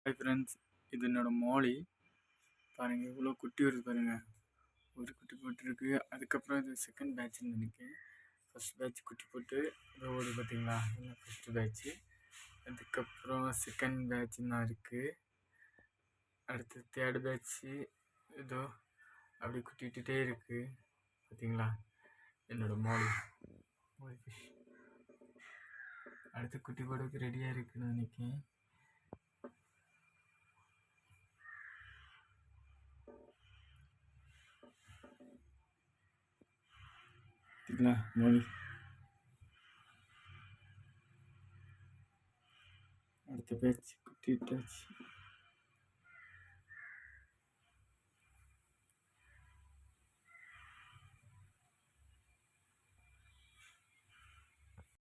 Hi friends, இது என்னோட Molly. பாருங்கள் எவ்வளோ குட்டி வருது பாருங்கள். ஒரு குட்டி போட்டுருக்கு. அதுக்கப்புறம் இது செகண்ட் பேட்ச்னு நினைக்கிறேன். ஃபஸ்ட் பேட்ச் குட்டி போட்டு இதோ ஓடு பார்த்தீங்களா, இல்லை ஃபஸ்ட்டு பேட்ச்சு. அதுக்கப்புறம் செகண்ட் பேட்ச்னு தான் இருக்குது. அடுத்து தேர்டு பேட்ச்சு இதோ அப்படி குட்டிகிட்டே இருக்குது பார்த்தீங்களா. என்னோடய மோலி ஃபிஷ் அடுத்து குட்டி போடுறதுக்கு ரெடியாக இருக்குன்னு நினைக்கிறேன். பார்த்தீங்களா மோலி. அடுத்த பேட்ச் குட்டி விட்டாச்சு.